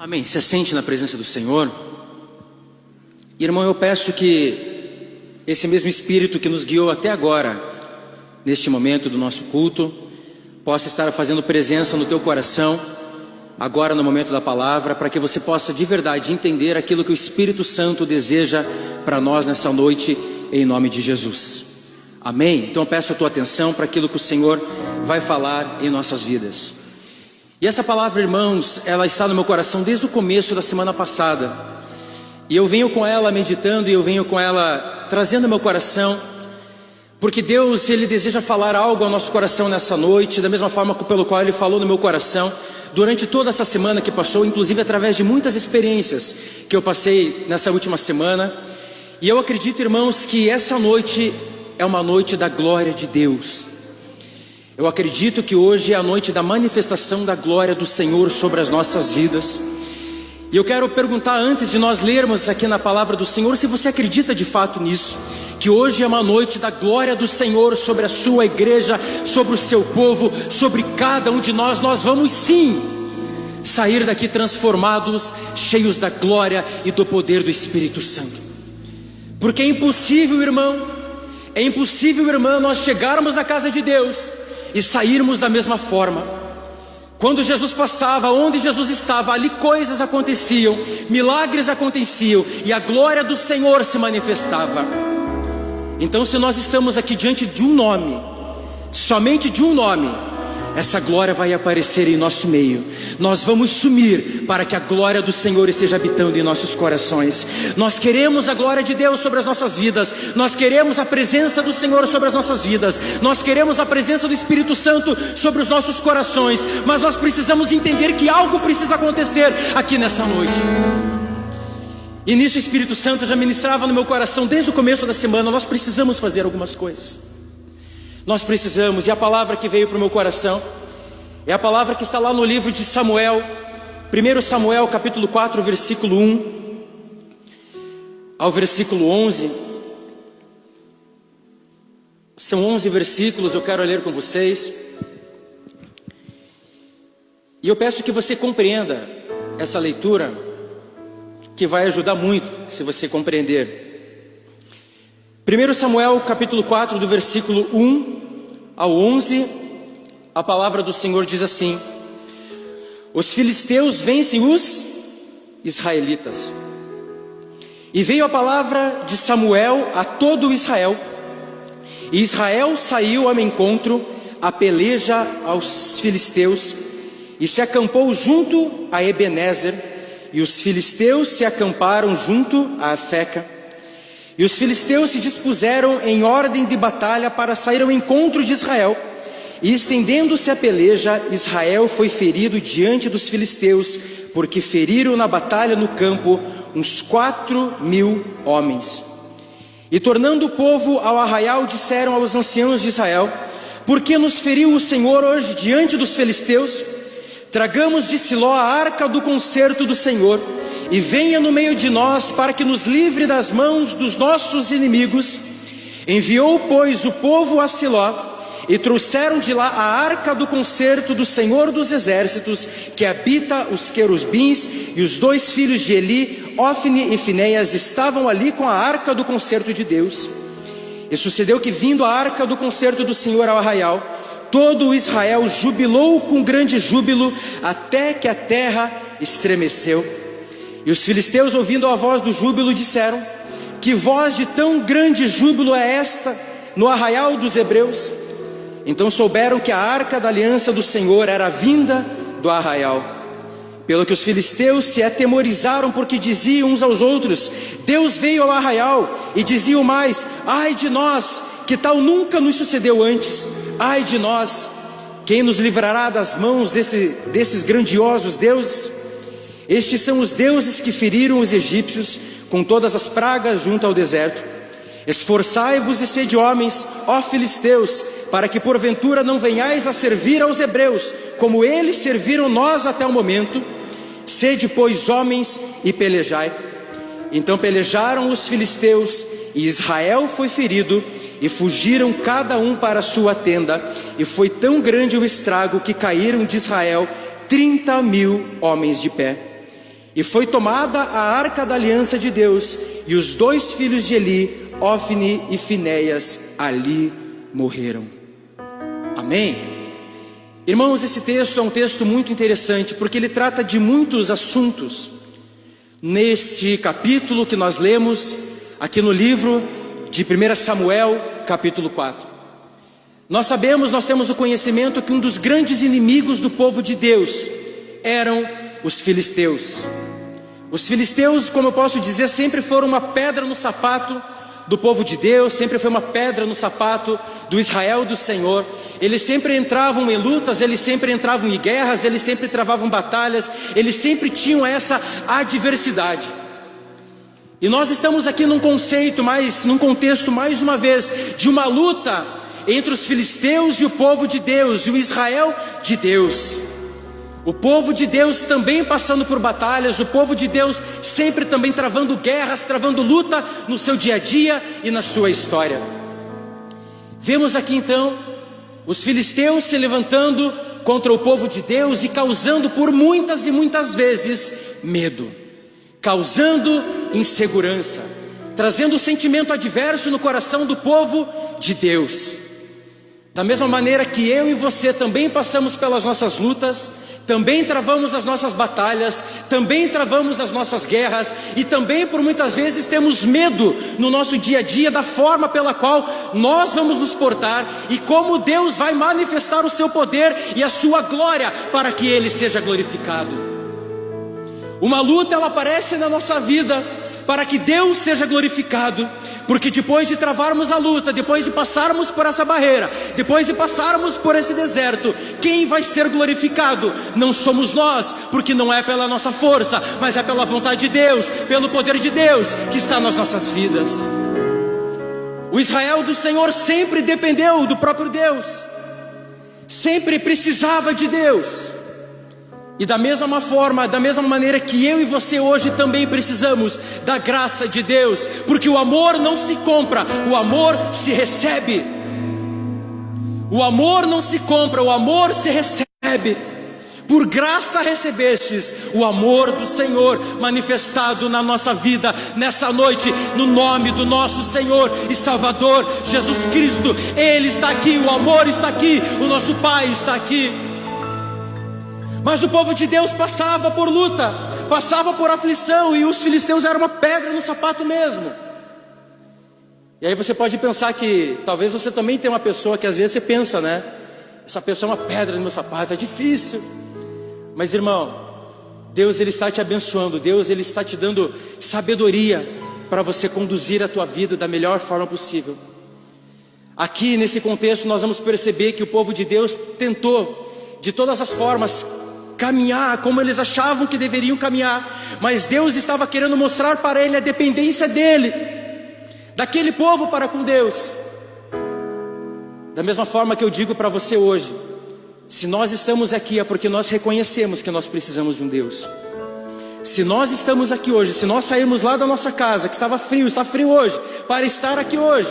Amém. Se assente na presença do Senhor. Irmão, eu peço que esse mesmo Espírito que nos guiou até agora, neste momento do nosso culto, possa estar fazendo presença no teu coração, agora no momento da palavra, para que você possa de verdade entender aquilo que o Espírito Santo deseja para nós nessa noite, em nome de Jesus. Amém? Então eu peço a tua atenção para aquilo que o Senhor vai falar em nossas vidas. E essa palavra, irmãos, ela está no meu coração desde o começo da semana passada. E eu venho com ela meditando, e eu venho com ela trazendo ao meu coração, porque Deus, Ele deseja falar algo ao nosso coração nessa noite, da mesma forma pelo qual Ele falou no meu coração, durante toda essa semana que passou, inclusive através de muitas experiências que eu passei nessa última semana. E eu acredito, irmãos, que essa noite é uma noite da glória de Deus. Eu acredito que hoje é a noite da manifestação da glória do Senhor sobre as nossas vidas. E eu quero perguntar, antes de nós lermos aqui na palavra do Senhor, se você acredita de fato nisso, que hoje é uma noite da glória do Senhor sobre a sua igreja, sobre o seu povo, sobre cada um de nós. Nós vamos sim sair daqui transformados, cheios da glória e do poder do Espírito Santo. Porque é impossível, irmão, nós chegarmos na casa de Deus e sairmos da mesma forma. Quando Jesus passava, onde Jesus estava, ali coisas aconteciam, milagres aconteciam, e a glória do Senhor se manifestava. Então, se nós estamos aqui diante de um nome, somente de um nome, essa glória vai aparecer em nosso meio. Nós vamos sumir para que a glória do Senhor esteja habitando em nossos corações. Nós queremos a glória de Deus sobre as nossas vidas. Nós queremos a presença do Senhor sobre as nossas vidas. Nós queremos a presença do Espírito Santo sobre os nossos corações. Mas nós precisamos entender que algo precisa acontecer aqui nessa noite. E nisso o Espírito Santo já ministrava no meu coração desde o começo da semana. Nós precisamos fazer algumas coisas. Nós precisamos, e a palavra que veio para o meu coração é a palavra que está lá no livro de Samuel, 1 Samuel capítulo 4, versículo 1 ao versículo 11. São 11 versículos, eu quero ler com vocês. E eu peço que você compreenda essa leitura, que vai ajudar muito se você compreender. 1 Samuel capítulo 4, do versículo 1 ao 11, a palavra do Senhor diz assim: os filisteus vencem os israelitas. E veio a palavra de Samuel a todo Israel, e Israel saiu ao encontro, a peleja aos filisteus, e se acampou junto a Ebenezer, e os filisteus se acamparam junto a Afeca. E os filisteus se dispuseram em ordem de batalha para sair ao encontro de Israel. E estendendo-se a peleja, Israel foi ferido diante dos filisteus, porque feriram na batalha no campo uns 4.000 homens. E tornando o povo ao arraial, disseram aos anciãos de Israel: por que nos feriu o Senhor hoje diante dos filisteus? Tragamos de Siló a arca do concerto do Senhor, e venha no meio de nós para que nos livre das mãos dos nossos inimigos. Enviou, pois, o povo a Siló, e trouxeram de lá a arca do concerto do Senhor dos exércitos, que habita os querubins, e os 2 filhos de Eli, Ofni e Finéias, estavam ali com a arca do concerto de Deus. E sucedeu que, vindo a arca do concerto do Senhor ao arraial, todo o Israel jubilou com grande júbilo, até que a terra estremeceu. E os filisteus, ouvindo a voz do júbilo, disseram: que voz de tão grande júbilo é esta no arraial dos hebreus? Então souberam que a arca da aliança do Senhor era vinda do arraial. Pelo que os filisteus se atemorizaram, porque diziam uns aos outros: Deus veio ao arraial. E diziam mais: ai de nós, que tal nunca nos sucedeu antes. Ai de nós, quem nos livrará das mãos desses grandiosos deuses? Estes são os deuses que feriram os egípcios com todas as pragas junto ao deserto. Esforçai-vos e sede homens, ó filisteus, para que porventura não venhais a servir aos hebreus, como eles serviram nós até o momento. Sede, pois, homens e pelejai. Então pelejaram os filisteus, e Israel foi ferido, e fugiram cada um para a sua tenda. E foi tão grande o estrago que caíram de Israel 30.000 homens de pé. E foi tomada a arca da aliança de Deus, e os 2 filhos de Eli, Ofni e Finéias, ali morreram. Amém? Irmãos, esse texto é um texto muito interessante, porque ele trata de muitos assuntos. Neste capítulo que nós lemos, aqui no livro de 1 Samuel, capítulo 4. Nós temos o conhecimento que um dos grandes inimigos do povo de Deus eram os filisteus. Os filisteus, como eu posso dizer, sempre foram uma pedra no sapato do povo de Deus, sempre foi uma pedra no sapato do Israel do Senhor. Eles sempre entravam em lutas, eles sempre entravam em guerras, eles sempre travavam batalhas, eles sempre tinham essa adversidade. E nós estamos aqui num contexto mais uma vez, de uma luta entre os filisteus e o povo de Deus, e o Israel de Deus. O povo de Deus também passando por batalhas, o povo de Deus sempre também travando guerras, travando luta no seu dia a dia e na sua história. Vemos aqui então os filisteus se levantando contra o povo de Deus e causando por muitas e muitas vezes medo, causando insegurança, trazendo um sentimento adverso no coração do povo de Deus. Da mesma maneira que eu e você também passamos pelas nossas lutas, também travamos as nossas batalhas, também travamos as nossas guerras, e também por muitas vezes temos medo no nosso dia a dia da forma pela qual nós vamos nos portar e como Deus vai manifestar o seu poder e a sua glória para que Ele seja glorificado. Uma luta, ela aparece na nossa vida para que Deus seja glorificado, porque depois de travarmos a luta, depois de passarmos por essa barreira, depois de passarmos por esse deserto, quem vai ser glorificado? Não somos nós, porque não é pela nossa força, mas é pela vontade de Deus, pelo poder de Deus que está nas nossas vidas. O Israel do Senhor sempre dependeu do próprio Deus, sempre precisava de Deus. E da mesma forma, da mesma maneira que eu e você hoje também precisamos da graça de Deus, porque o amor não se compra, o amor se recebe. O amor não se compra, o amor se recebe. Por graça recebestes o amor do Senhor manifestado na nossa vida nessa noite, no nome do nosso Senhor e Salvador Jesus Cristo. Ele está aqui, o amor está aqui, o nosso Pai está aqui. Mas o povo de Deus passava por luta, passava por aflição, e os filisteus eram uma pedra no sapato mesmo. E aí você pode pensar que talvez você também tenha uma pessoa que às vezes você pensa, né? Essa pessoa é uma pedra no meu sapato, é difícil. Mas irmão, Deus Ele está te abençoando, Deus Ele está te dando sabedoria para você conduzir a tua vida da melhor forma possível. Aqui nesse contexto nós vamos perceber que o povo de Deus tentou de todas as formas caminhar como eles achavam que deveriam caminhar, mas Deus estava querendo mostrar para ele a dependência dele, daquele povo para com Deus. Da mesma forma que eu digo para você hoje, se nós estamos aqui é porque nós reconhecemos que nós precisamos de um Deus. Se nós estamos aqui hoje, se nós sairmos lá da nossa casa, que está frio hoje, para estar aqui hoje,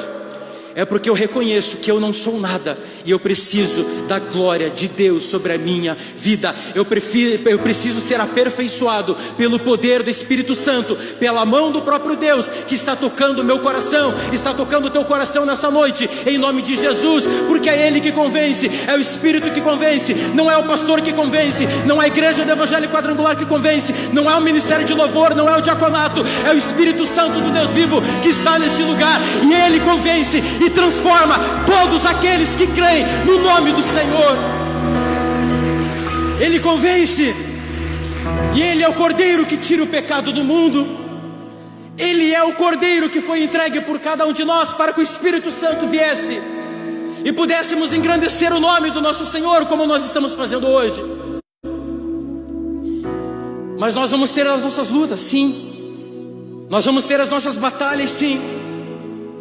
é porque eu reconheço que eu não sou nada e eu preciso da glória de Deus sobre a minha vida. Eu preciso ser aperfeiçoado pelo poder do Espírito Santo, pela mão do próprio Deus que está tocando o meu coração, está tocando o teu coração nessa noite, em nome de Jesus, porque é Ele que convence, é o Espírito que convence, não é o pastor que convence, não é a igreja do Evangelho Quadrangular que convence, não é o ministério de louvor, não é o diaconato, é o Espírito Santo do Deus vivo que está neste lugar, e Ele convence e transforma todos aqueles que creem no nome do Senhor. Ele convence, e Ele é o Cordeiro que tira o pecado do mundo. Ele é o Cordeiro que foi entregue por cada um de nós para que o Espírito Santo viesse e pudéssemos engrandecer o nome do nosso Senhor, como nós estamos fazendo hoje. Mas nós vamos ter as nossas lutas, sim. Nós vamos ter as nossas batalhas, sim.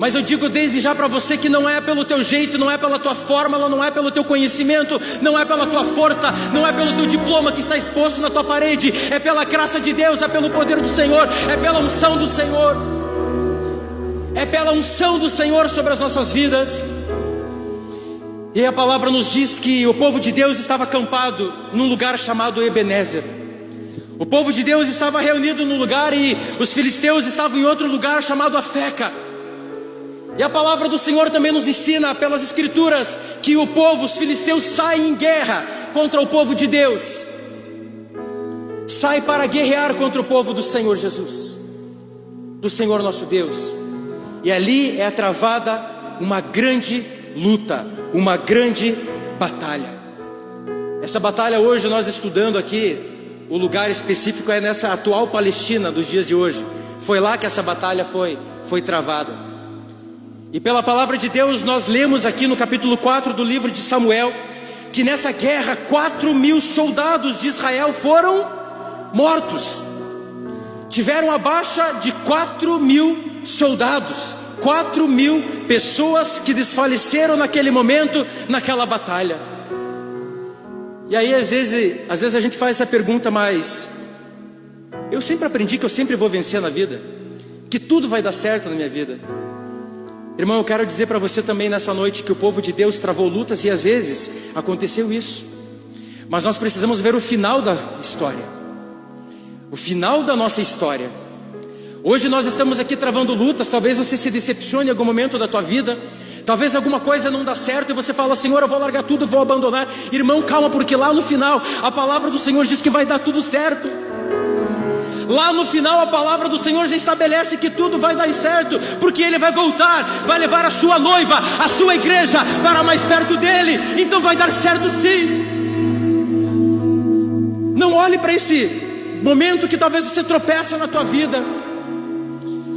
Mas eu digo desde já para você que não é pelo teu jeito, não é pela tua fórmula, não é pelo teu conhecimento, não é pela tua força, não é pelo teu diploma que está exposto na tua parede, é pela graça de Deus, é pelo poder do Senhor, é pela unção do Senhor, é pela unção do Senhor sobre as nossas vidas. E a palavra nos diz que o povo de Deus estava acampado num lugar chamado Ebenezer. O povo de Deus estava reunido num lugar e os filisteus estavam em outro lugar chamado Afeca. E a palavra do Senhor também nos ensina pelas escrituras que o povo, os filisteus, saem em guerra contra o povo de Deus. Sai para guerrear contra o povo do Senhor Jesus, do Senhor nosso Deus. E ali é travada uma grande luta, uma grande batalha. Essa batalha hoje nós estudando aqui, o lugar específico é nessa atual Palestina dos dias de hoje. Foi lá que essa batalha foi travada. E pela palavra de Deus nós lemos aqui no capítulo 4 do livro de Samuel, que nessa guerra 4.000 soldados de Israel foram mortos. Tiveram a baixa de 4.000 soldados, 4.000 pessoas que desfaleceram naquele momento, naquela batalha. E aí às vezes a gente faz essa pergunta, mas eu sempre aprendi que eu sempre vou vencer na vida, que tudo vai dar certo na minha vida. Irmão, eu quero dizer para você também nessa noite que o povo de Deus travou lutas e às vezes aconteceu isso. Mas nós precisamos ver o final da história, o final da nossa história. Hoje nós estamos aqui travando lutas, talvez você se decepcione em algum momento da tua vida. Talvez alguma coisa não dá certo e você fala: Senhor, eu vou largar tudo, vou abandonar. Irmão, calma, porque lá no final a palavra do Senhor diz que vai dar tudo certo. Lá no final a palavra do Senhor já estabelece que tudo vai dar certo, porque Ele vai voltar, vai levar a sua noiva, a sua igreja para mais perto dEle. Então vai dar certo sim. Não olhe para esse momento que talvez você tropeça na tua vida.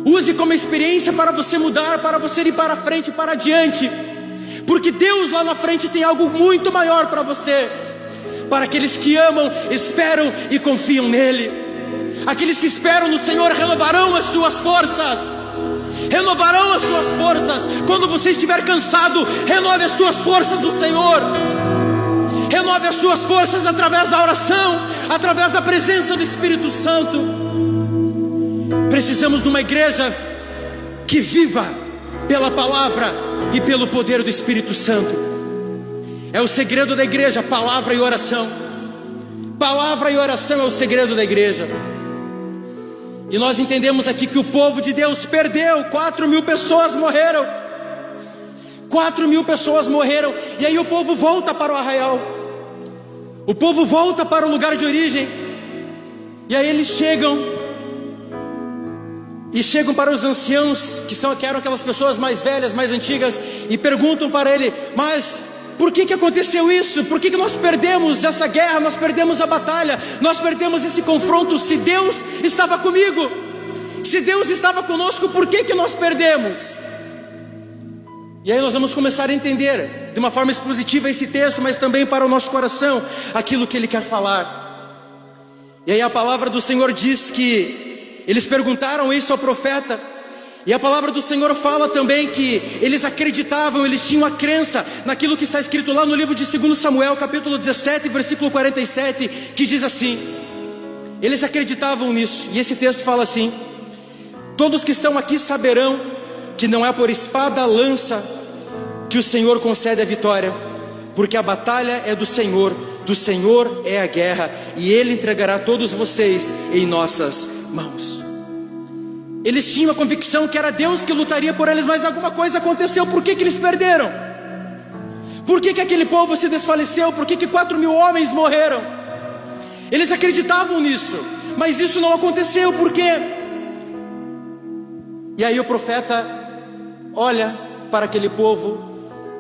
Use como experiência para você mudar, para você ir para frente, para adiante. Porque Deus lá na frente tem algo muito maior para você. Para aqueles que amam, esperam e confiam nele. Aqueles que esperam no Senhor renovarão as suas forças. Renovarão as suas forças. Quando você estiver cansado, renove as suas forças no Senhor. Renove as suas forças através da oração, através da presença do Espírito Santo. Precisamos de uma igreja que viva pela palavra e pelo poder do Espírito Santo. É o segredo da igreja, palavra e oração. Palavra e oração é o segredo da igreja. E nós entendemos aqui que o povo de Deus perdeu, 4.000 pessoas morreram. 4.000 pessoas morreram. E aí o povo volta para o arraial. O povo volta para o lugar de origem. E aí eles chegam para os anciãos, que eram aquelas pessoas mais velhas, mais antigas, e perguntam para ele: mas por que aconteceu isso? Por que nós perdemos essa guerra? Nós perdemos a batalha, nós perdemos esse confronto. Se Deus estava comigo, se Deus estava conosco, por que nós perdemos? E aí nós vamos começar a entender de uma forma expositiva esse texto, mas também para o nosso coração aquilo que ele quer falar. E aí a palavra do Senhor diz que eles perguntaram isso ao profeta, e a palavra do Senhor fala também que eles acreditavam, eles tinham a crença naquilo que está escrito lá no livro de 2 Samuel, capítulo 17, versículo 47, que diz assim: eles acreditavam nisso, e esse texto fala assim: todos que estão aqui saberão que não é por espada, lança que o Senhor concede a vitória, porque a batalha é do Senhor é a guerra, e Ele entregará todos vocês em nossas mãos. Eles tinham a convicção que era Deus que lutaria por eles, mas alguma coisa aconteceu. Por que eles perderam? Por que aquele povo se desfaleceu? Por que 4.000 homens morreram? Eles acreditavam nisso, mas isso não aconteceu. Por quê? E aí o profeta olha para aquele povo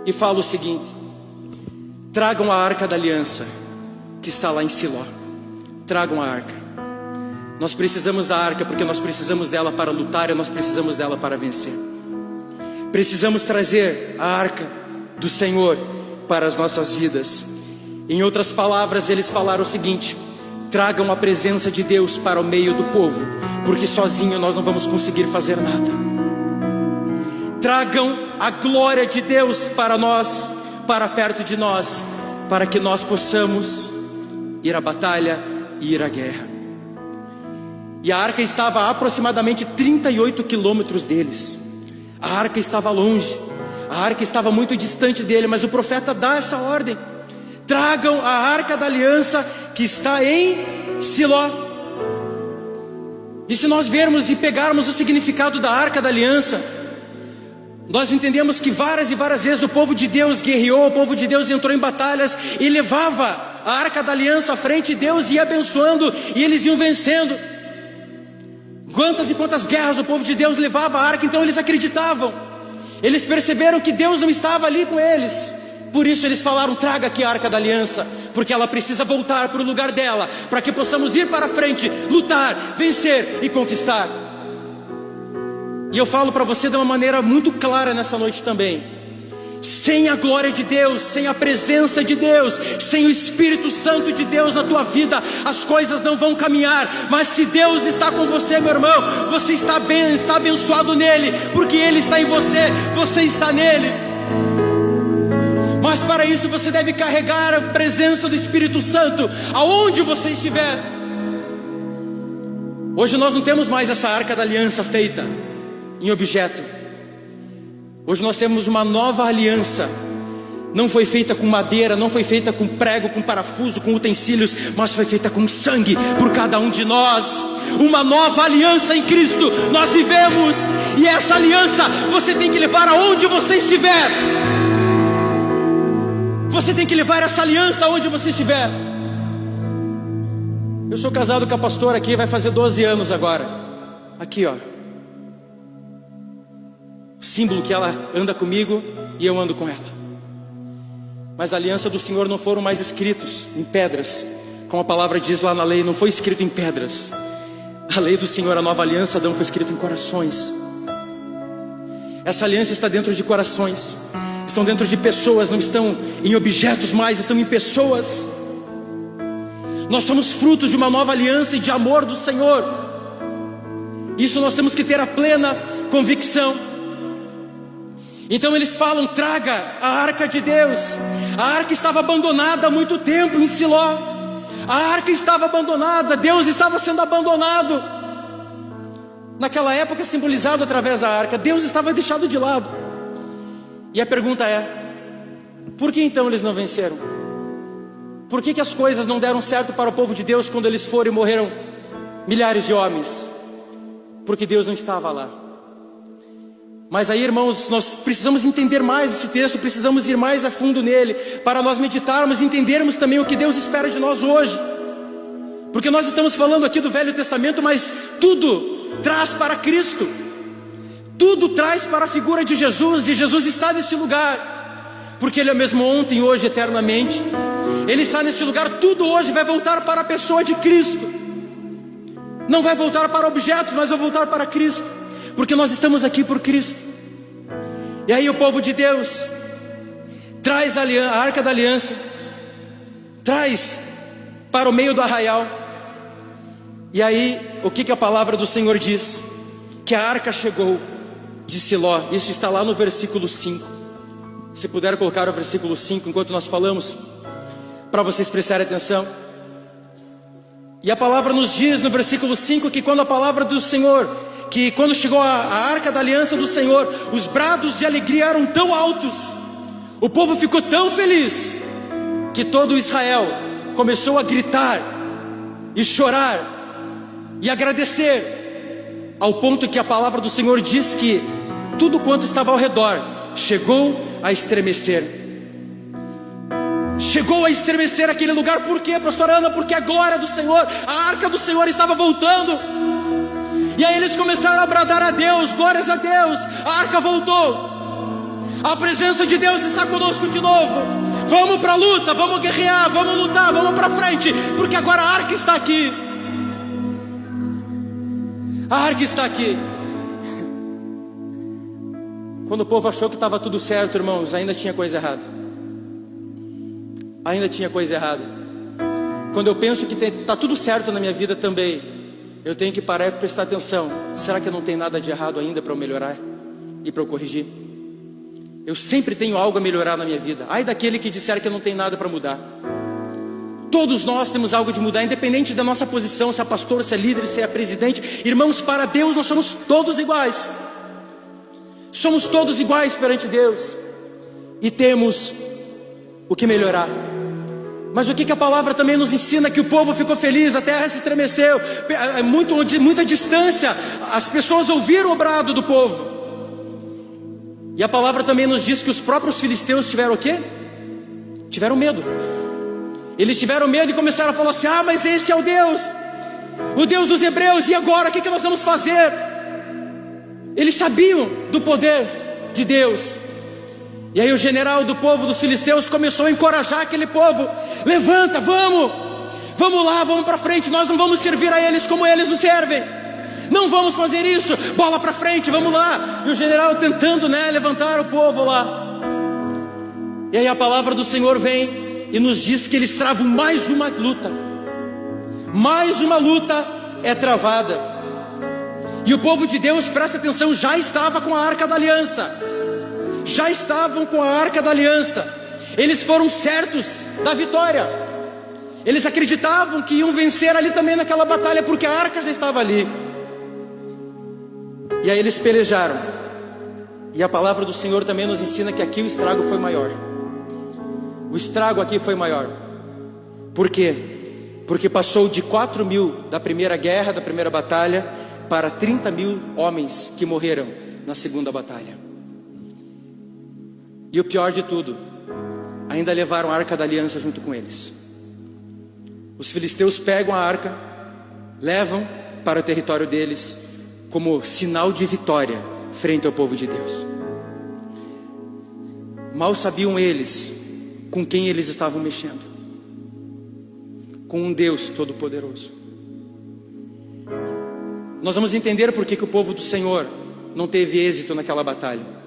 e fala o seguinte: tragam a arca da aliança que está lá em Siló. Tragam a arca. Nós precisamos da arca porque nós precisamos dela para lutar e nós precisamos dela para vencer. Precisamos trazer a arca do Senhor para as nossas vidas. Em outras palavras, eles falaram o seguinte: tragam a presença de Deus para o meio do povo, porque sozinho nós não vamos conseguir fazer nada. Tragam a glória de Deus para nós, para perto de nós, para que nós possamos ir à batalha e ir à guerra. E a arca estava a aproximadamente 38 quilômetros deles. A arca estava longe, a arca estava muito distante dele, mas o profeta dá essa ordem: tragam a arca da aliança que está em Siló. E se nós vermos e pegarmos o significado da Arca da Aliança, nós entendemos que várias e várias vezes o povo de Deus guerreou, o povo de Deus entrou em batalhas e levava a Arca da Aliança à frente, e Deus ia abençoando e eles iam vencendo. Quantas e quantas guerras o povo de Deus levava a Arca, então eles acreditavam. Eles perceberam que Deus não estava ali com eles. Por isso eles falaram: traga aqui a Arca da Aliança, porque ela precisa voltar para o lugar dela, para que possamos ir para frente, lutar, vencer e conquistar. E eu falo para você de uma maneira muito clara nessa noite também: sem a glória de Deus, sem a presença de Deus, sem o Espírito Santo de Deus na tua vida, as coisas não vão caminhar. Mas se Deus está com você, meu irmão, você está bem, está abençoado nele, porque Ele está em você, você está nele. Mas para isso você deve carregar a presença do Espírito Santo aonde você estiver. Hoje nós não temos mais essa Arca da Aliança feita em objeto. Hoje nós temos uma nova aliança. Não foi feita com madeira, não foi feita com prego, com parafuso, com utensílios, mas foi feita com sangue por cada um de nós. Uma nova aliança em Cristo nós vivemos, e essa aliança você tem que levar aonde você estiver. Você tem que levar essa aliança aonde você estiver. Eu sou casado com a pastora aqui, vai fazer 12 anos agora. Aqui ó, símbolo que ela anda comigo e eu ando com ela. Mas a aliança do Senhor não foram mais escritos em pedras, como a palavra diz lá na lei, não foi escrito em pedras. A lei do Senhor, a nova aliança, Adão, foi escrito em corações. Essa aliança está dentro de corações, estão dentro de pessoas, não estão em objetos mais, estão em pessoas. Nós somos frutos de uma nova aliança e de amor do Senhor. Isso nós temos que ter a plena convicção. Então eles falam: traga a Arca de Deus. A Arca estava abandonada há muito tempo em Siló. A Arca estava abandonada, Deus estava sendo abandonado. Naquela época, simbolizado através da Arca, Deus estava deixado de lado. E a pergunta é: por que então eles não venceram? Por que as coisas não deram certo para o povo de Deus quando eles foram e morreram milhares de homens? Porque Deus não estava lá. Mas aí, irmãos, nós precisamos entender mais esse texto, precisamos ir mais a fundo nele, para nós meditarmos e entendermos também o que Deus espera de nós hoje. Porque nós estamos falando aqui do Velho Testamento, mas tudo traz para Cristo. Tudo traz para a figura de Jesus, e Jesus está neste lugar, porque Ele é o mesmo ontem, hoje, eternamente. Ele está neste lugar, tudo hoje vai voltar para a pessoa de Cristo. Não vai voltar para objetos, mas vai voltar para Cristo, porque nós estamos aqui por Cristo. E aí o povo de Deus traz a Arca da Aliança, traz para o meio do arraial. E aí o que a palavra do Senhor diz? Que a arca chegou de Siló. Isso está lá no versículo 5. Se puder colocar o versículo 5 enquanto nós falamos, para vocês prestarem atenção. E a palavra nos diz no versículo 5 que quando a palavra do Senhor, que quando chegou a Arca da Aliança do Senhor, os brados de alegria eram tão altos, o povo ficou tão feliz, que todo Israel começou a gritar e chorar e agradecer, ao ponto que a palavra do Senhor diz que tudo quanto estava ao redor chegou a estremecer. Chegou a estremecer aquele lugar. Por quê, pastora Ana? Porque a glória do Senhor, a Arca do Senhor estava voltando. E aí eles começaram a bradar a Deus: glórias a Deus, a arca voltou, a presença de Deus está conosco de novo. Vamos para a luta, vamos guerrear, vamos lutar, vamos para frente, porque agora a arca está aqui. A arca está aqui. Quando o povo achou que estava tudo certo, irmãos, ainda tinha coisa errada. Ainda tinha coisa errada. Quando eu penso que está tudo certo na minha vida também, eu tenho que parar e prestar atenção. Será que não tem nada de errado ainda para eu melhorar e para eu corrigir? Eu sempre tenho algo a melhorar na minha vida. Ai daquele que disser que não tem nada para mudar. Todos nós temos algo de mudar, independente da nossa posição, se é pastor, se é líder, se é presidente. Irmãos, para Deus nós somos todos iguais. Somos todos iguais perante Deus. E temos o que melhorar. Mas o que a palavra também nos ensina? Que o povo ficou feliz, a terra se estremeceu, muita distância, as pessoas ouviram o brado do povo. E a palavra também nos diz que os próprios filisteus tiveram o quê? Tiveram medo. Eles tiveram medo e começaram a falar assim: ah, mas esse é o Deus dos hebreus, e agora o que nós vamos fazer? Eles sabiam do poder de Deus. E aí o general do povo dos filisteus começou a encorajar aquele povo: levanta, vamos lá, vamos para frente, nós não vamos servir a eles como eles nos servem, não vamos fazer isso, bola para frente, vamos lá. E o general tentando, levantar o povo lá. E aí a palavra do Senhor vem e nos diz que eles travam mais uma luta é travada. E o povo de Deus, presta atenção, já estava com a arca da aliança. Já estavam com a arca da aliança. Eles foram certos da vitória. Eles acreditavam que iam vencer ali também naquela batalha, porque a arca já estava ali. E aí eles pelejaram. E a palavra do Senhor também nos ensina que aqui o estrago foi maior. O estrago aqui foi maior. Por quê? Porque passou de 4.000 da primeira guerra, da primeira batalha, para 30.000 homens que morreram na segunda batalha. E o pior de tudo, ainda levaram a arca da aliança junto com eles. Os filisteus pegam a arca, levam para o território deles, como sinal de vitória frente ao povo de Deus. Mal sabiam eles com quem eles estavam mexendo: com um Deus todo-poderoso. Nós vamos entender por que o povo do Senhor não teve êxito naquela batalha.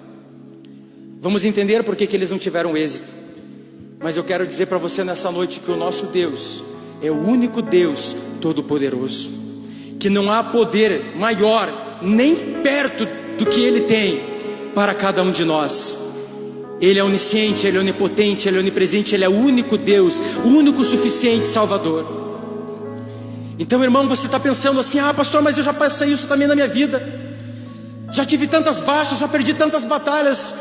Vamos entender por que eles não tiveram êxito. Mas eu quero dizer para você nessa noite que o nosso Deus é o único Deus todo-poderoso, que não há poder maior nem perto do que Ele tem para cada um de nós. Ele é onisciente, Ele é onipotente, Ele é onipresente, Ele é o único Deus, o único suficiente Salvador. Então, irmão, você está pensando assim: ah, pastor, mas eu já passei isso também na minha vida, já tive tantas baixas, já perdi tantas batalhas.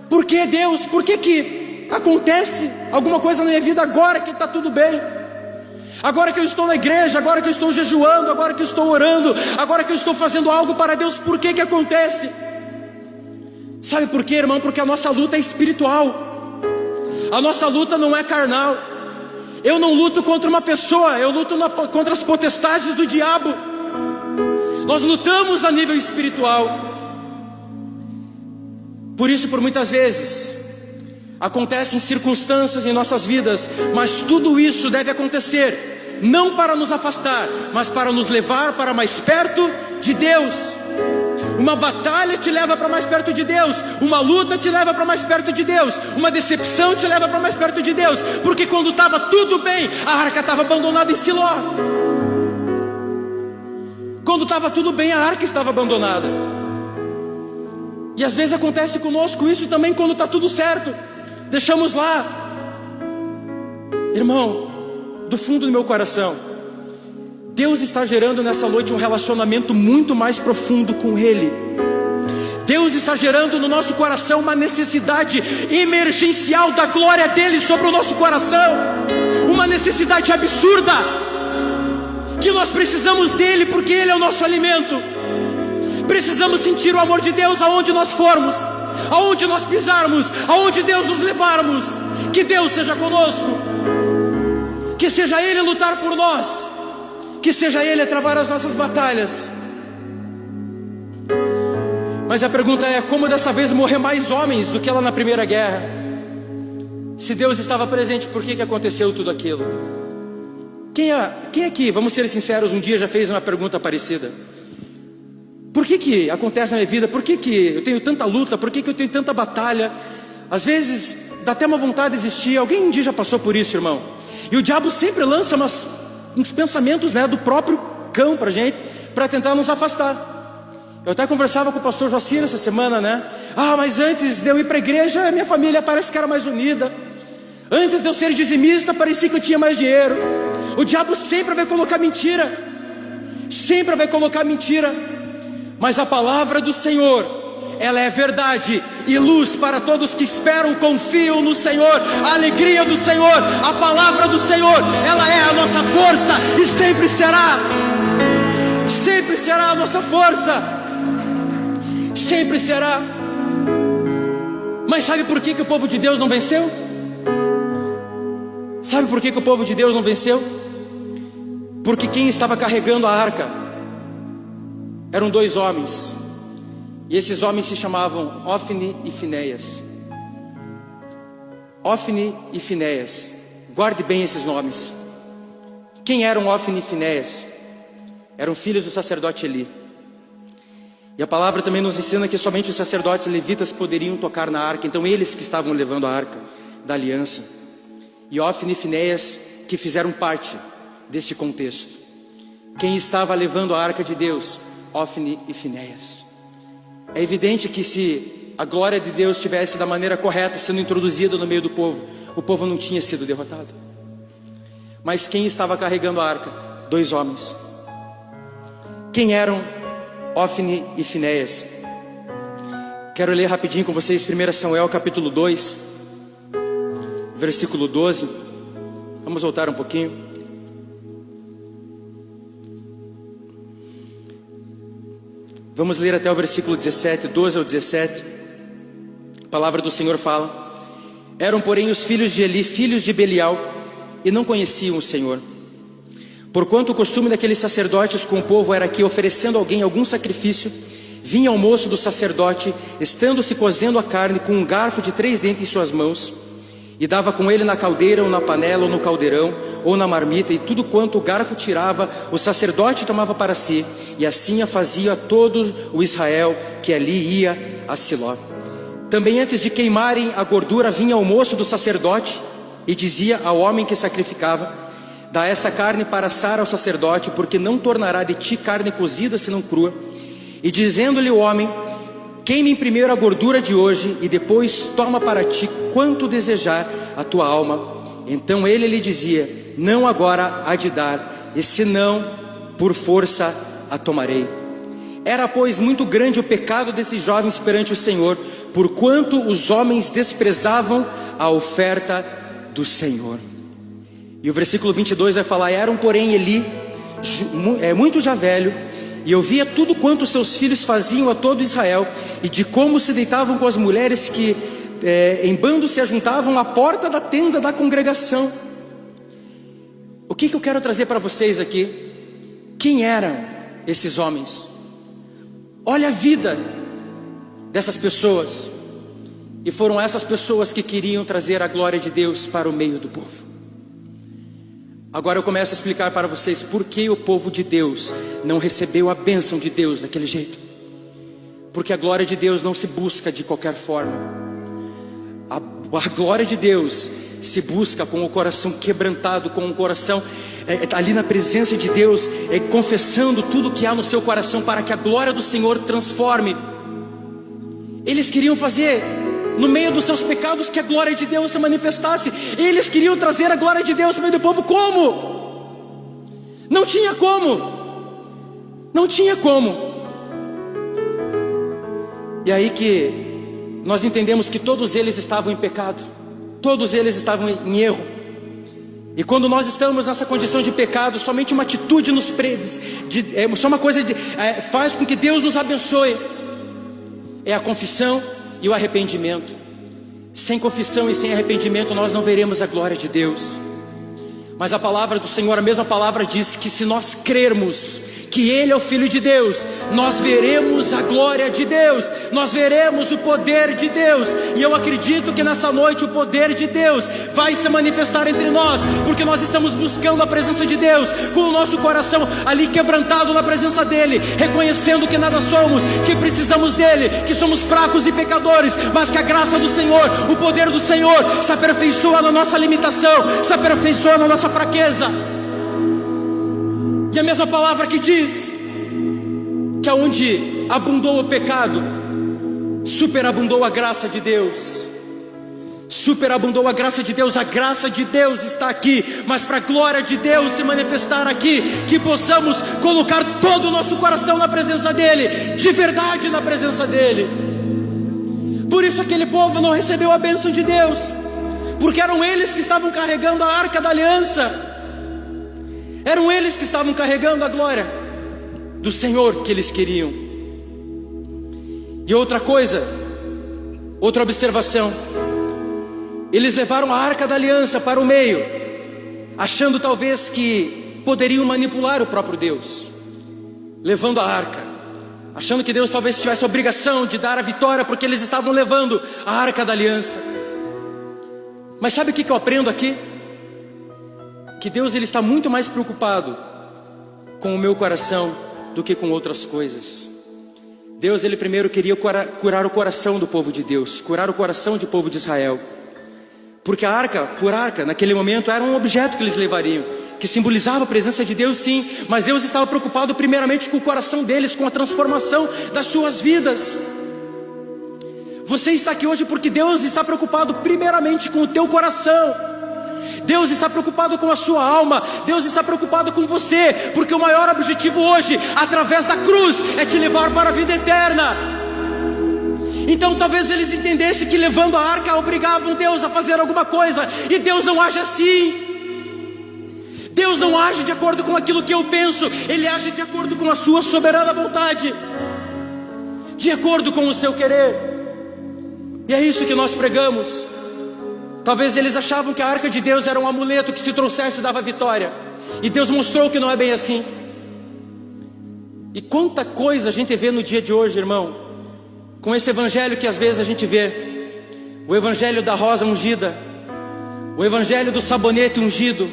Por que, Deus? Por que acontece alguma coisa na minha vida agora que está tudo bem? Agora que eu estou na igreja, agora que eu estou jejuando, agora que eu estou orando, agora que eu estou fazendo algo para Deus, por que acontece? Sabe por quê, irmão? Porque a nossa luta é espiritual. A nossa luta não é carnal. Eu não luto contra uma pessoa, eu luto contra as potestades do diabo. Nós lutamos a nível espiritual. Por isso, por muitas vezes, acontecem circunstâncias em nossas vidas, mas tudo isso deve acontecer, não para nos afastar, mas para nos levar para mais perto de Deus. Uma batalha te leva para mais perto de Deus, uma luta te leva para mais perto de Deus, uma decepção te leva para mais perto de Deus, porque quando estava tudo bem, a arca estava abandonada em Siló. Quando estava tudo bem, a arca estava abandonada. E às vezes acontece conosco isso também quando está tudo certo, deixamos lá. Irmão, do fundo do meu coração, Deus está gerando nessa noite um relacionamento muito mais profundo com Ele. Deus está gerando no nosso coração uma necessidade emergencial da glória dEle sobre o nosso coração. Uma necessidade absurda, que nós precisamos dEle porque Ele é o nosso alimento. Precisamos sentir o amor de Deus aonde nós formos, aonde nós pisarmos, aonde Deus nos levarmos. Que Deus seja conosco, que seja Ele lutar por nós, que seja Ele travar as nossas batalhas. Mas a pergunta é: como dessa vez morrer mais homens do que lá na primeira guerra? Se Deus estava presente, por que aconteceu tudo aquilo? Quem aqui, vamos ser sinceros, um dia já fez uma pergunta parecida? Por que acontece na minha vida? Por que eu tenho tanta luta? Por que eu tenho tanta batalha? Às vezes dá até uma vontade de desistir. Alguém um dia já passou por isso, irmão? E o diabo sempre lança uns pensamentos, do próprio cão pra gente, para tentar nos afastar. Eu até conversava com o pastor Joacir essa semana, Ah, mas antes de eu ir para a igreja, minha família parece que era mais unida. Antes de eu ser dizimista, parecia que eu tinha mais dinheiro. O diabo sempre vai colocar mentira. Sempre vai colocar mentira. Mas a palavra do Senhor, ela é verdade e luz para todos que esperam, confiam no Senhor. A alegria do Senhor, a palavra do Senhor, ela é a nossa força e sempre será a nossa força, sempre será. Mas sabe por que o povo de Deus não venceu? Sabe por que o povo de Deus não venceu? Porque quem estava carregando a arca eram 2 homens, e esses homens se chamavam Ofni e Finéias. Ofni e Finéias, guarde bem esses nomes. Quem eram Ofni e Finéias? Eram filhos do sacerdote Eli. E a palavra também nos ensina que somente os sacerdotes levitas poderiam tocar na arca. Então eles que estavam levando a arca da aliança. E Ofni e Finéias que fizeram parte deste contexto. Quem estava levando a arca de Deus? Ofni e Finéias. É evidente que se a glória de Deus estivesse da maneira correta sendo introduzida no meio do povo, o povo não tinha sido derrotado. Mas quem estava carregando a arca? 2 homens. Quem eram Ofni e Finéias? Quero ler rapidinho com vocês 1 Samuel capítulo 2, versículo 12. Vamos voltar um pouquinho. Vamos ler até o versículo 17, 12 ao 17. A palavra do Senhor fala: Eram porém os filhos de Eli, filhos de Belial, e não conheciam o Senhor. Porquanto o costume daqueles sacerdotes com o povo era que, oferecendo a alguém algum sacrifício, vinha ao moço do sacerdote, estando-se cozendo a carne, com um garfo de 3 dentes em suas mãos, e dava com ele na caldeira, ou na panela, ou no caldeirão, ou na marmita, e tudo quanto o garfo tirava, o sacerdote tomava para si, e assim a fazia a todo o Israel que ali ia a Siló. Também antes de queimarem a gordura, vinha ao moço do sacerdote, e dizia ao homem que sacrificava: Dá essa carne para assar ao sacerdote, porque não tornará de ti carne cozida senão crua. E dizendo-lhe o homem: Queime primeiro a gordura de hoje, e depois toma para ti quanto desejar a tua alma. Então ele lhe dizia: Não agora há de dar, e senão por força a tomarei. Era, pois, muito grande o pecado desses jovens perante o Senhor, porquanto os homens desprezavam a oferta do Senhor. E o versículo 22 vai falar: Eram porém Eli muito já velho, e eu via tudo quanto seus filhos faziam a todo Israel, e de como se deitavam com as mulheres que em bando se ajuntavam à porta da tenda da congregação. O que eu quero trazer para vocês aqui? Quem eram esses homens? Olha a vida dessas pessoas. E foram essas pessoas que queriam trazer a glória de Deus para o meio do povo. Agora eu começo a explicar para vocês por que o povo de Deus não recebeu a bênção de Deus daquele jeito. Porque a glória de Deus não se busca de qualquer forma. A glória de Deus se busca com o coração quebrantado, com o coração ali na presença de Deus, confessando tudo que há no seu coração, para que a glória do Senhor transforme. Eles queriam fazer no meio dos seus pecados que a glória de Deus se manifestasse. Eles queriam trazer a glória de Deus no meio do povo. Como? Não tinha como. Não tinha como. E aí que nós entendemos que todos eles estavam em pecado. Todos eles estavam em erro. E quando nós estamos nessa condição de pecado, somente uma atitude nos só uma coisa faz com que Deus nos abençoe. É a confissão e o arrependimento. Sem confissão e sem arrependimento nós não veremos a glória de Deus. Mas a palavra do Senhor, a mesma palavra diz que se nós crermos que Ele é o Filho de Deus, nós veremos a glória de Deus, nós veremos o poder de Deus. E eu acredito que nessa noite o poder de Deus vai se manifestar entre nós, porque nós estamos buscando a presença de Deus, com o nosso coração ali quebrantado na presença dEle, reconhecendo que nada somos, que precisamos dEle, que somos fracos e pecadores, mas que a graça do Senhor, o poder do Senhor se aperfeiçoa na nossa limitação, se aperfeiçoa na nossa fraqueza. E a mesma palavra que diz que aonde abundou o pecado, superabundou a graça de Deus. Superabundou a graça de Deus. A graça de Deus está aqui, mas para a glória de Deus se manifestar aqui, que possamos colocar todo o nosso coração na presença dEle, de verdade na presença dEle. Por isso aquele povo não recebeu a bênção de Deus, porque eram eles que estavam carregando a arca da aliança, eram eles que estavam carregando a glória do Senhor que eles queriam. E outra coisa, outra observação, eles levaram a arca da aliança para o meio, achando talvez que poderiam manipular o próprio Deus, levando a arca, achando que Deus talvez tivesse a obrigação de dar a vitória, porque eles estavam levando a arca da aliança. Mas sabe o que eu aprendo aqui? Que Deus, ele está muito mais preocupado com o meu coração do que com outras coisas. Deus, ele primeiro queria curar o coração do povo de Deus, curar o coração do povo de Israel, porque a arca, por arca, naquele momento era um objeto que eles levariam, que simbolizava a presença de Deus, sim, mas Deus estava preocupado primeiramente com o coração deles, com a transformação das suas vidas. Você está aqui hoje porque Deus está preocupado primeiramente com o teu coração. Deus está preocupado com a sua alma. Deus está preocupado com você, porque o maior objetivo hoje, através da cruz, é te levar para a vida eterna. Então talvez eles entendessem que levando a arca obrigavam Deus a fazer alguma coisa, e Deus não age assim. Deus não age de acordo com aquilo que eu penso, Ele age de acordo com a sua soberana vontade, de acordo com o seu querer. E é isso que nós pregamos. Talvez eles achavam que a arca de Deus era um amuleto que se trouxesse dava vitória, e Deus mostrou que não é bem assim. E quanta coisa a gente vê no dia de hoje, irmão, com esse evangelho que às vezes a gente vê, o evangelho da rosa ungida, o evangelho do sabonete ungido.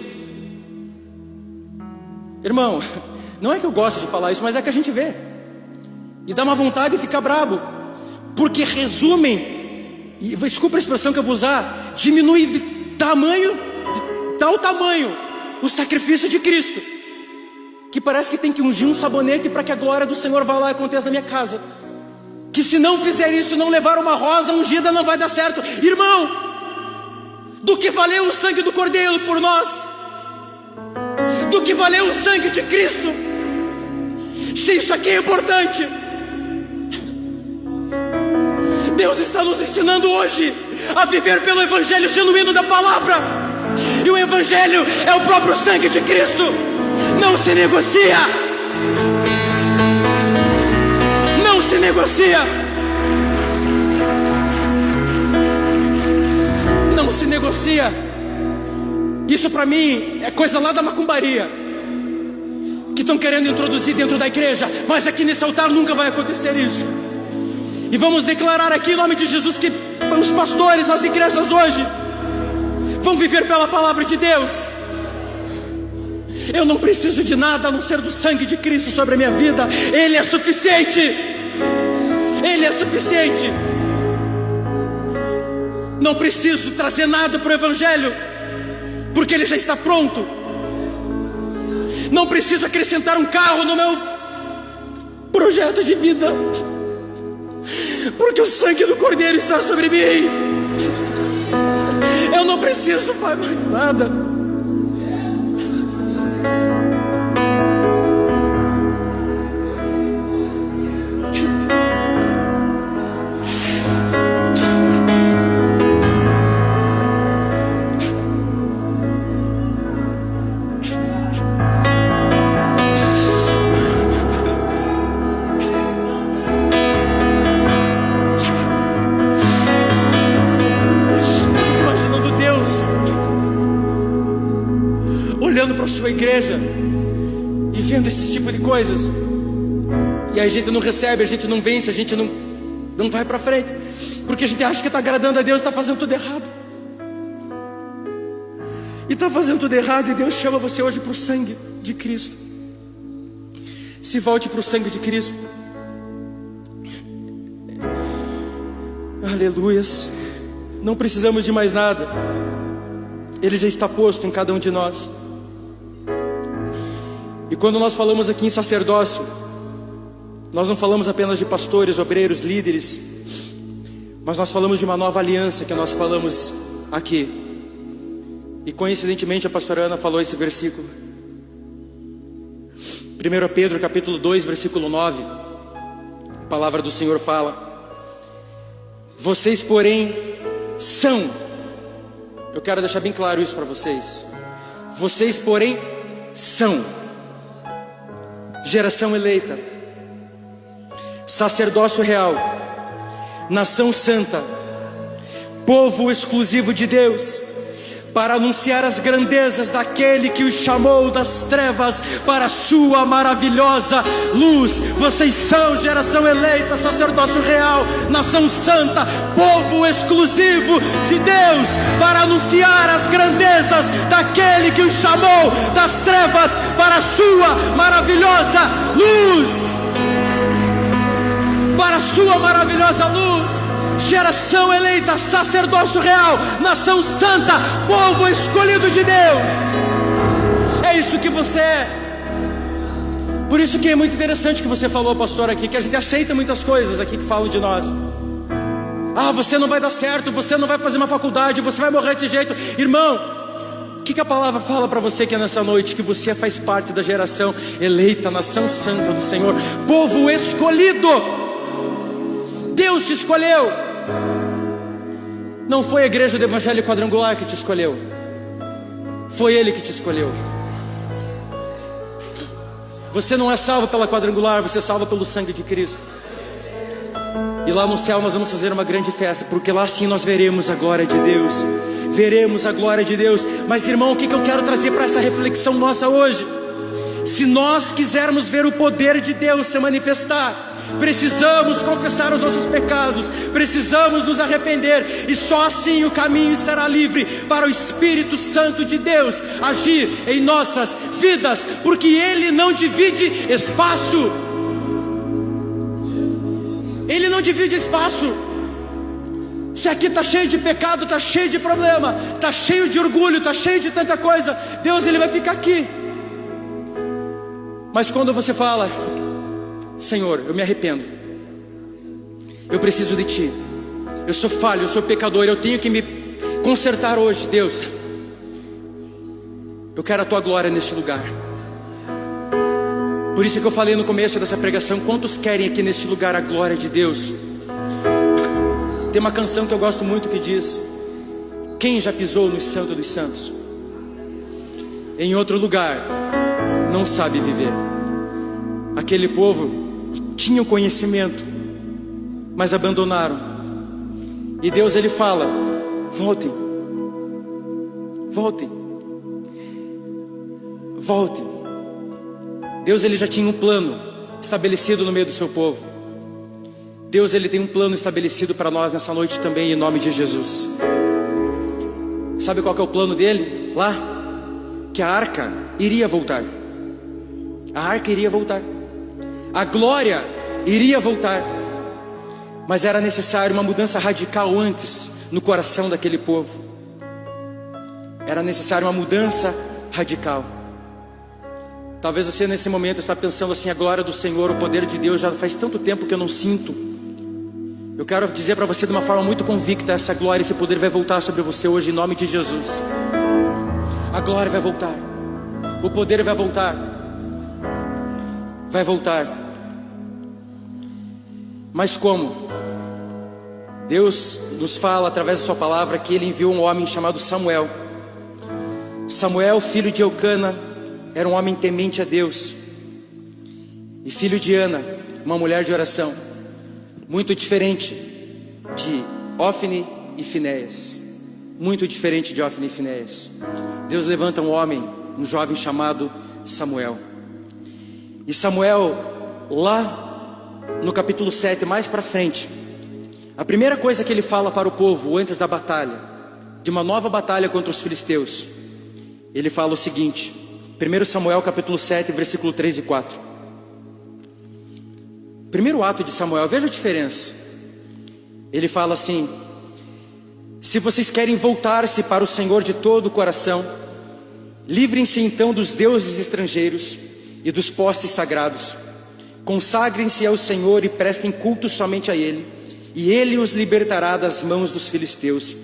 Irmão, não é que eu gosto de falar isso, mas é que a gente vê, e dá uma vontade de ficar brabo, porque resumem, e desculpa a expressão que eu vou usar, diminui de tal tamanho o sacrifício de Cristo, que parece que tem que ungir um sabonete para que a glória do Senhor vá lá e aconteça na minha casa, que se não fizer isso, não levar uma rosa ungida, não vai dar certo. Irmão, do que valeu o sangue do Cordeiro por nós? Do que valeu o sangue de Cristo? Se isso aqui é importante, Deus está nos ensinando hoje a viver pelo evangelho genuíno da palavra, e o evangelho é o próprio sangue de Cristo. Não se negocia, não se negocia, não se negocia. Isso para mim é coisa lá da macumbaria, que estão querendo introduzir dentro da igreja, mas aqui nesse altar nunca vai acontecer isso. E vamos declarar aqui em nome de Jesus que os pastores, as igrejas hoje vão viver pela palavra de Deus. Eu não preciso de nada a não ser do sangue de Cristo sobre a minha vida. Ele é suficiente. Ele é suficiente. Não preciso trazer nada para o evangelho, porque ele já está pronto. Não preciso acrescentar um carro no meu projeto de vida, porque o sangue do Cordeiro está sobre mim. Eu não preciso fazer mais nada. Para sua igreja e vendo esse tipo de coisas, e a gente não recebe, a gente não vence, a gente não vai para frente, porque a gente acha que está agradando a Deus, está fazendo tudo errado, e está fazendo tudo errado. E Deus chama você hoje para o sangue de Cristo. Se volte para o sangue de Cristo. Aleluias. Não precisamos de mais nada, Ele já está posto em cada um de nós. E quando nós falamos aqui em sacerdócio, nós não falamos apenas de pastores, obreiros, líderes, mas nós falamos de uma nova aliança que nós falamos aqui. E coincidentemente a pastora Ana falou esse versículo, 1 Pedro capítulo 2 versículo 9. A palavra do Senhor fala: Vocês, porém, são. Eu quero deixar bem claro isso para vocês. Vocês, porém, são geração eleita, sacerdócio real, nação santa, povo exclusivo de Deus, para anunciar as grandezas daquele que os chamou das trevas para a sua maravilhosa luz. Vocês são geração eleita, sacerdócio real, nação santa, povo exclusivo de Deus, para anunciar as grandezas daquele que os chamou das trevas para a sua maravilhosa luz. Para a sua maravilhosa luz. Geração eleita, sacerdócio real, nação santa, povo escolhido de Deus. É isso que você é. Por isso que é muito interessante que você falou, pastor, aqui, que a gente aceita muitas coisas aqui que falam de nós. Ah, você não vai dar certo, você não vai fazer uma faculdade, você vai morrer desse jeito. Irmão, o que a palavra fala para você que nessa noite? Que você faz parte da geração eleita, nação santa do Senhor, povo escolhido. Deus te escolheu. Não foi a igreja do Evangelho Quadrangular que te escolheu, foi Ele que te escolheu. Você não é salvo pela Quadrangular, você é salvo pelo sangue de Cristo. E lá no céu nós vamos fazer uma grande festa, porque lá sim nós veremos a glória de Deus. Veremos a glória de Deus. Mas irmão, o que eu quero trazer para essa reflexão nossa hoje? Se nós quisermos ver o poder de Deus se manifestar, precisamos confessar os nossos pecados, precisamos nos arrepender, e só assim o caminho estará livre para o Espírito Santo de Deus agir em nossas vidas, porque Ele não divide espaço. Ele não divide espaço. Se aqui está cheio de pecado, está cheio de problema, está cheio de orgulho, está cheio de tanta coisa, Deus, Ele vai ficar aqui. Mas quando você fala: Senhor, eu me arrependo, eu preciso de Ti, eu sou falho, eu sou pecador, eu tenho que me consertar hoje. Deus, eu quero a Tua glória neste lugar. Por isso que eu falei no começo dessa pregação: quantos querem aqui neste lugar a glória de Deus? Tem uma canção que eu gosto muito que diz: quem já pisou no Santo dos Santos? Em outro lugar não sabe viver. Aquele povo tinha o conhecimento, mas abandonaram. E Deus, Ele fala: voltem, voltem, voltem. Deus, Ele já tinha um plano estabelecido no meio do seu povo. Deus, Ele tem um plano estabelecido para nós nessa noite também, em nome de Jesus. Sabe qual que é o plano dele? Lá, que a arca iria voltar. A arca iria voltar, a glória iria voltar. Mas era necessário uma mudança radical antes no coração daquele povo. Era necessário uma mudança radical. Talvez você nesse momento está pensando assim: a glória do Senhor, o poder de Deus, já faz tanto tempo que eu não sinto. Eu quero dizer para você de uma forma muito convicta: essa glória, esse poder vai voltar sobre você hoje, em nome de Jesus. A glória vai voltar, o poder vai voltar, vai voltar. Mas como? Deus nos fala através da sua palavra que Ele enviou um homem chamado Samuel. Samuel, filho de Eucana, era um homem temente a Deus, e filho de Ana, uma mulher de oração. Muito diferente de Ofni e Finéias. Muito diferente de Ofni e Finéias. Deus levanta um homem, um jovem chamado Samuel. E Samuel, lá no capítulo 7, mais para frente, a primeira coisa que ele fala para o povo antes da batalha, de uma nova batalha contra os filisteus, ele fala o seguinte: 1 Samuel capítulo 7, versículo 3 e 4. Primeiro ato de Samuel, veja a diferença. Ele fala assim: se vocês querem voltar-se para o Senhor de todo o coração, livrem-se então dos deuses estrangeiros e dos postes sagrados. Consagrem-se ao Senhor e prestem culto somente a Ele, e Ele os libertará das mãos dos filisteus.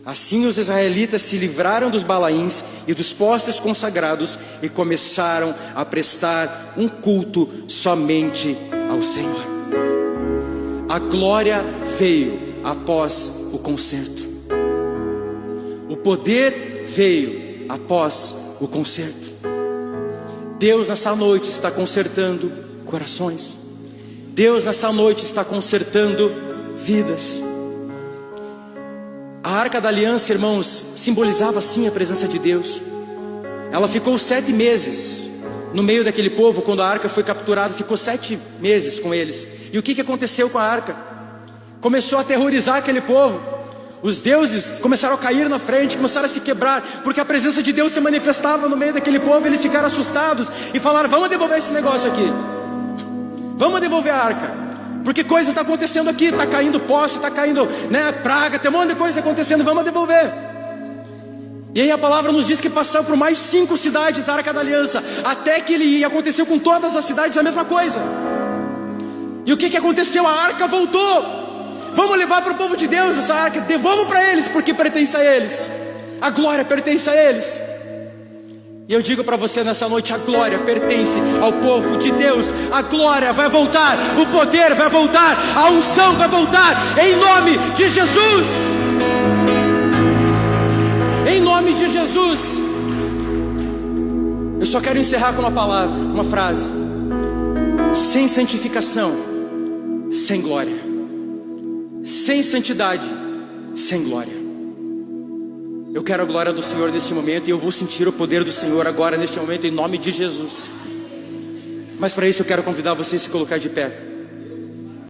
Assim os israelitas se livraram dos balaíns e dos postes consagrados e começaram a prestar um culto somente ao Senhor. A glória veio, após o conserto. O poder veio após o conserto. Deus nessa noite está consertando corações. Deus nessa noite está consertando vidas. A Arca da Aliança, irmãos, simbolizava sim a presença de Deus. Ela ficou 7 meses no meio daquele povo. Quando a arca foi capturada, ficou 7 meses com eles. E o que aconteceu com a arca? Começou a aterrorizar aquele povo. Os deuses começaram a cair na frente, começaram a se quebrar, porque a presença de Deus se manifestava no meio daquele povo. Eles ficaram assustados e falaram: vamos devolver esse negócio aqui, vamos devolver a arca, porque coisa está acontecendo aqui, está caindo poste, está caindo, praga, tem um monte de coisa acontecendo, vamos devolver. E aí a palavra nos diz que passou por mais 5 cidades a Arca da Aliança, até que aconteceu com todas as cidades a mesma coisa. E o que aconteceu? A arca voltou. Vamos levar para o povo de Deus essa arca, devolvam para eles, porque pertence a eles, a glória pertence a eles. E eu digo para você nessa noite: a glória pertence ao povo de Deus. A glória vai voltar, o poder vai voltar, a unção vai voltar, em nome de Jesus. Em nome de Jesus. Eu só quero encerrar com uma palavra, uma frase: sem santificação, sem glória. Sem santidade, sem glória. Eu quero a glória do Senhor neste momento, e eu vou sentir o poder do Senhor agora neste momento, em nome de Jesus. Mas para isso eu quero convidar você a se colocar de pé.